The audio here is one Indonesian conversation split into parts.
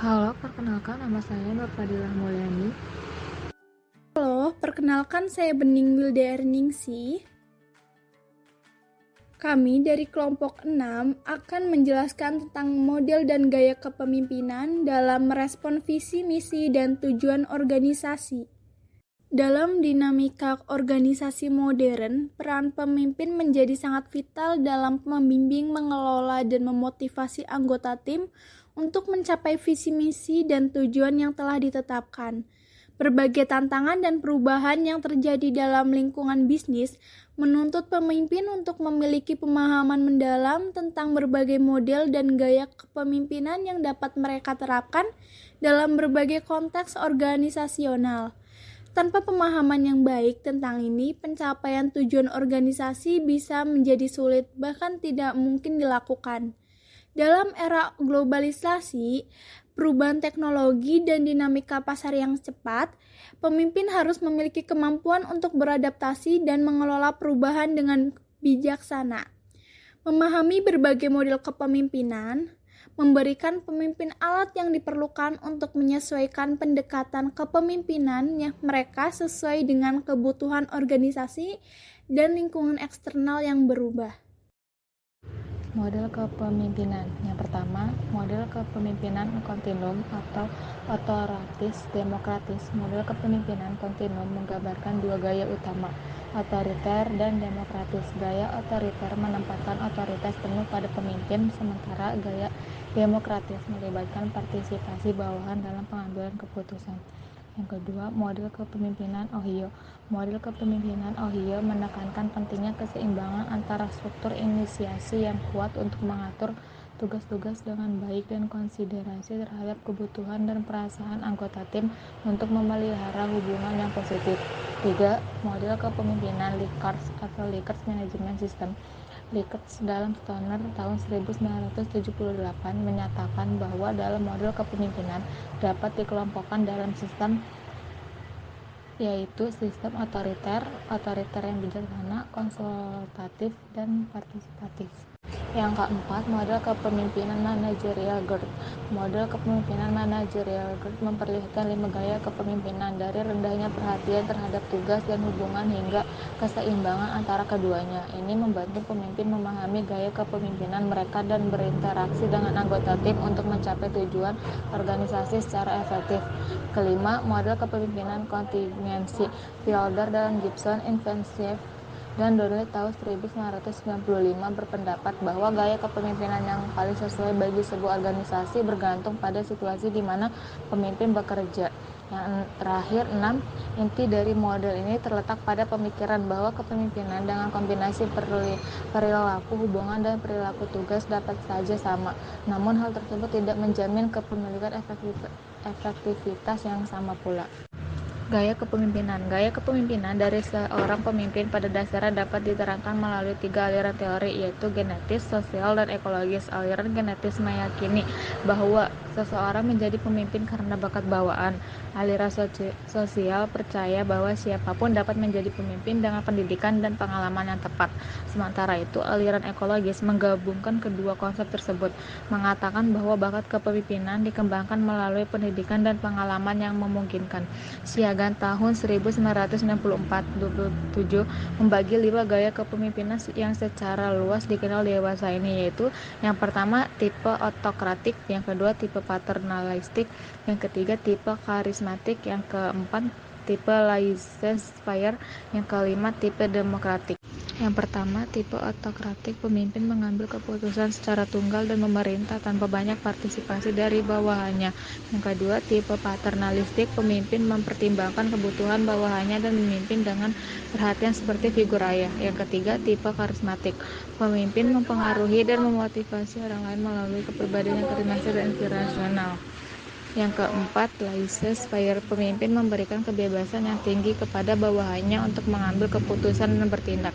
Halo, perkenalkan nama saya Nur Fadilah Mulyani. Halo, perkenalkan saya Bening Wildarningsih. Kami dari kelompok 6 akan menjelaskan tentang model dan gaya kepemimpinan dalam merespon visi, misi, dan tujuan organisasi. Dalam dinamika organisasi modern, peran pemimpin menjadi sangat vital dalam membimbing, mengelola, dan memotivasi anggota tim untuk mencapai visi misi dan tujuan yang telah ditetapkan. Berbagai tantangan dan perubahan yang terjadi dalam lingkungan bisnis menuntut pemimpin untuk memiliki pemahaman mendalam tentang berbagai model dan gaya kepemimpinan yang dapat mereka terapkan dalam berbagai konteks organisasional. Tanpa pemahaman yang baik tentang ini, pencapaian tujuan organisasi bisa menjadi sulit, bahkan tidak mungkin dilakukan. Dalam era globalisasi, perubahan teknologi, dan dinamika pasar yang cepat, pemimpin harus memiliki kemampuan untuk beradaptasi dan mengelola perubahan dengan bijaksana. Memahami berbagai model kepemimpinan memberikan pemimpin alat yang diperlukan untuk menyesuaikan pendekatan kepemimpinan yang mereka sesuai dengan kebutuhan organisasi dan lingkungan eksternal yang berubah. Model kepemimpinan. Yang pertama, model kepemimpinan kontinum atau otoratis demokratis. Model kepemimpinan kontinum menggambarkan dua gaya utama, otoriter dan demokratis. Gaya otoriter menempatkan otoritas penuh pada pemimpin, sementara gaya demokratis melibatkan partisipasi bawahan dalam pengambilan keputusan. Yang kedua, model kepemimpinan Ohio. Model kepemimpinan Ohio menekankan pentingnya keseimbangan antara struktur inisiasi yang kuat untuk mengatur tugas-tugas dengan baik dan konsiderasi terhadap kebutuhan dan perasaan anggota tim untuk memelihara hubungan yang positif. 3. Model kepemimpinan Likert atau Likert Management System. Likert dalam Stoner tahun 1978 menyatakan bahwa dalam model kepemimpinan dapat dikelompokkan dalam sistem, yaitu sistem otoriter yang bijaksana, konsultatif, dan partisipatif. Yang keempat, model kepemimpinan manajerial GERD. Model kepemimpinan manajerial GERD memperlihatkan 5 gaya kepemimpinan, dari rendahnya perhatian terhadap tugas dan hubungan hingga keseimbangan antara keduanya. Ini membantu pemimpin memahami gaya kepemimpinan mereka dan berinteraksi dengan anggota tim untuk mencapai tujuan organisasi secara efektif. Kelima, model kepemimpinan kontingensi. Fielder dan Gibson Inventive dan Donnelly tahun 1995 berpendapat bahwa gaya kepemimpinan yang paling sesuai bagi sebuah organisasi bergantung pada situasi di mana pemimpin bekerja. Yang terakhir, 6. Inti dari model ini terletak pada pemikiran bahwa kepemimpinan dengan kombinasi perilaku hubungan dan perilaku tugas dapat saja sama, namun hal tersebut tidak menjamin kepemilikan efektivitas yang sama pula. Gaya kepemimpinan. Gaya kepemimpinan dari seorang pemimpin pada dasarnya dapat diterangkan melalui 3 aliran teori, yaitu genetis, sosial, dan ekologis. Aliran genetis meyakini bahwa seseorang menjadi pemimpin karena bakat bawaan. Aliran sosial percaya bahwa siapapun dapat menjadi pemimpin dengan pendidikan dan pengalaman yang tepat. Sementara itu, aliran ekologis menggabungkan kedua konsep tersebut, mengatakan bahwa bakat kepemimpinan dikembangkan melalui pendidikan dan pengalaman yang memungkinkan. Siagan tahun 1964-27 membagi 5 gaya kepemimpinan yang secara luas dikenal dewasa ini, yaitu yang pertama tipe otokratik, yang kedua tipe paternalistik, yang ketiga tipe karismatik, yang keempat tipe laissez-faire, yang kelima tipe demokratik. Yang pertama, tipe otokratik, pemimpin mengambil keputusan secara tunggal dan memerintah tanpa banyak partisipasi dari bawahannya. Yang kedua, tipe paternalistik, pemimpin mempertimbangkan kebutuhan bawahannya dan memimpin dengan perhatian seperti figur ayah. Yang ketiga, tipe karismatik, pemimpin mempengaruhi dan memotivasi orang lain melalui kepribadian yang karismatik dan inspirasional. Yang keempat, laissez-faire, pemimpin memberikan kebebasan yang tinggi kepada bawahannya untuk mengambil keputusan dan bertindak.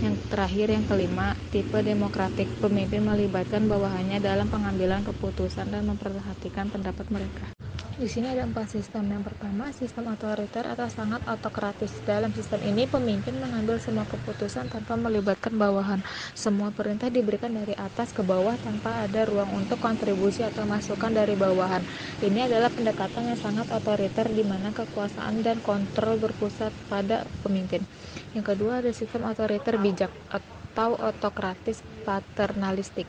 Yang terakhir, yang kelima, tipe demokratik, pemimpin melibatkan bawahannya dalam pengambilan keputusan dan memperhatikan pendapat mereka. Di sini ada 4 sistem. Yang pertama, sistem otoriter atau sangat autokratis. Dalam sistem ini, pemimpin mengambil semua keputusan tanpa melibatkan bawahan. Semua perintah diberikan dari atas ke bawah tanpa ada ruang untuk kontribusi atau masukan dari bawahan. Ini adalah pendekatan yang sangat otoriter di mana kekuasaan dan kontrol berpusat pada pemimpin. Yang kedua, ada sistem otoriter bijak atau autokratis paternalistik.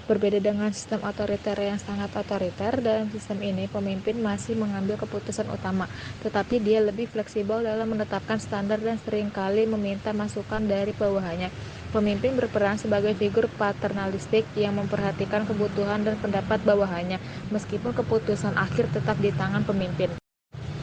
Berbeda dengan sistem otoriter yang sangat otoriter, dalam sistem ini pemimpin masih mengambil keputusan utama, tetapi dia lebih fleksibel dalam menetapkan standar dan seringkali meminta masukan dari bawahannya. Pemimpin berperan sebagai figur paternalistik yang memperhatikan kebutuhan dan pendapat bawahannya, meskipun keputusan akhir tetap di tangan pemimpin.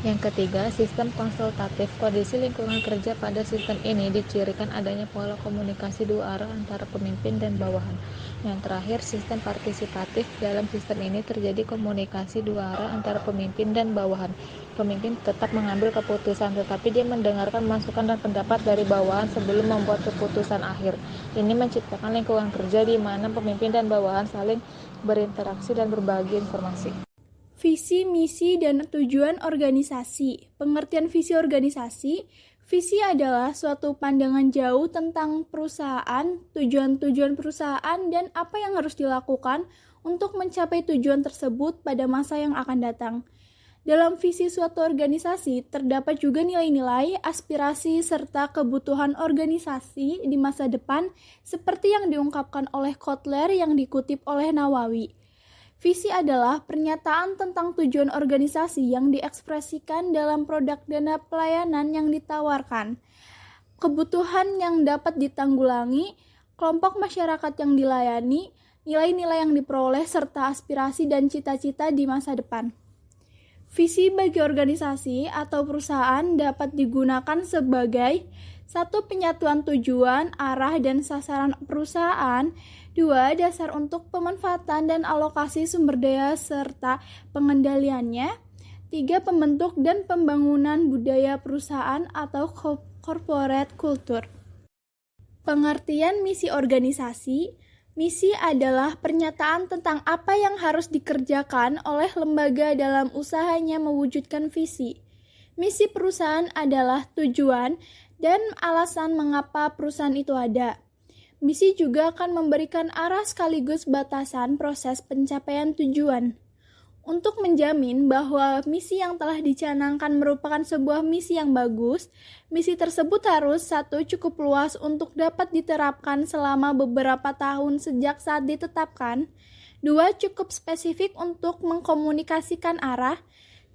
Yang ketiga, sistem konsultatif. Kondisi lingkungan kerja pada sistem ini dicirikan adanya pola komunikasi dua arah antara pemimpin dan bawahan. Yang terakhir, sistem partisipatif. Dalam sistem ini terjadi komunikasi dua arah antara pemimpin dan bawahan. Pemimpin tetap mengambil keputusan, tetapi dia mendengarkan masukan dan pendapat dari bawahan sebelum membuat keputusan akhir. Ini menciptakan lingkungan kerja di mana pemimpin dan bawahan saling berinteraksi dan berbagi informasi. Visi, misi, dan tujuan organisasi. Pengertian visi organisasi. Visi adalah suatu pandangan jauh tentang perusahaan, tujuan-tujuan perusahaan, dan apa yang harus dilakukan untuk mencapai tujuan tersebut pada masa yang akan datang. Dalam visi suatu organisasi, terdapat juga nilai-nilai, aspirasi, serta kebutuhan organisasi di masa depan seperti yang diungkapkan oleh Kotler yang dikutip oleh Nawawi. Visi adalah pernyataan tentang tujuan organisasi yang diekspresikan dalam produk dana pelayanan yang ditawarkan, kebutuhan yang dapat ditanggulangi, kelompok masyarakat yang dilayani, nilai-nilai yang diperoleh, serta aspirasi dan cita-cita di masa depan. Visi bagi organisasi atau perusahaan dapat digunakan sebagai 1. Penyatuan tujuan, arah, dan sasaran perusahaan. 2. Dasar untuk pemanfaatan dan alokasi sumber daya serta pengendaliannya. 3. Pembentuk dan pembangunan budaya perusahaan atau corporate culture. Pengertian misi organisasi. Misi adalah pernyataan tentang apa yang harus dikerjakan oleh lembaga dalam usahanya mewujudkan visi. Misi perusahaan adalah tujuan dan alasan mengapa perusahaan itu ada. Misi juga akan memberikan arah sekaligus batasan proses pencapaian tujuan. Untuk menjamin bahwa misi yang telah dicanangkan merupakan sebuah misi yang bagus, misi tersebut harus 1. Cukup luas untuk dapat diterapkan selama beberapa tahun sejak saat ditetapkan. 2. Cukup spesifik untuk mengkomunikasikan arah.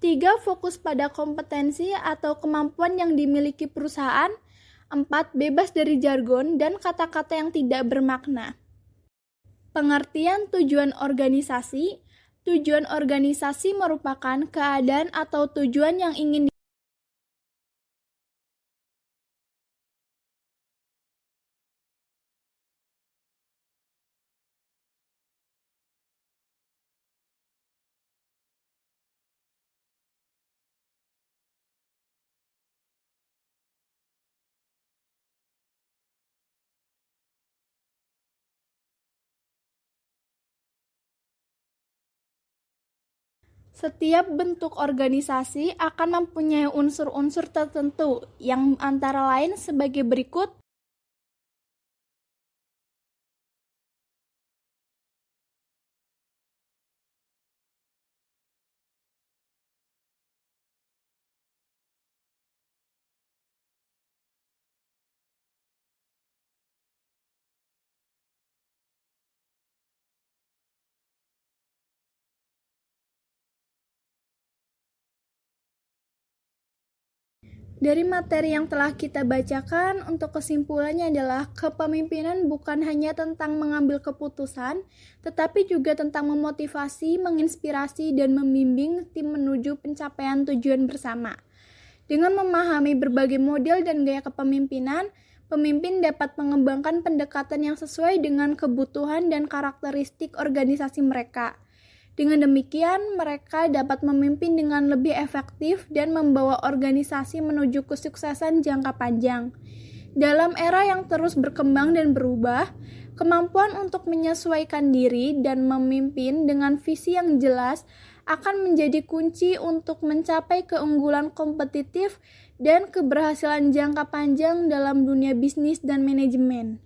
3. Fokus pada kompetensi atau kemampuan yang dimiliki perusahaan. 4. Bebas dari jargon dan kata-kata yang tidak bermakna. Pengertian tujuan organisasi. Tujuan organisasi merupakan keadaan atau tujuan yang ingin Setiap bentuk organisasi akan mempunyai unsur-unsur tertentu yang antara lain sebagai berikut. Dari materi yang telah kita bacakan, untuk kesimpulannya adalah kepemimpinan bukan hanya tentang mengambil keputusan, tetapi juga tentang memotivasi, menginspirasi, dan membimbing tim menuju pencapaian tujuan bersama. Dengan memahami berbagai model dan gaya kepemimpinan, pemimpin dapat mengembangkan pendekatan yang sesuai dengan kebutuhan dan karakteristik organisasi mereka. Dengan demikian, mereka dapat memimpin dengan lebih efektif dan membawa organisasi menuju kesuksesan jangka panjang. Dalam era yang terus berkembang dan berubah, kemampuan untuk menyesuaikan diri dan memimpin dengan visi yang jelas akan menjadi kunci untuk mencapai keunggulan kompetitif dan keberhasilan jangka panjang dalam dunia bisnis dan manajemen.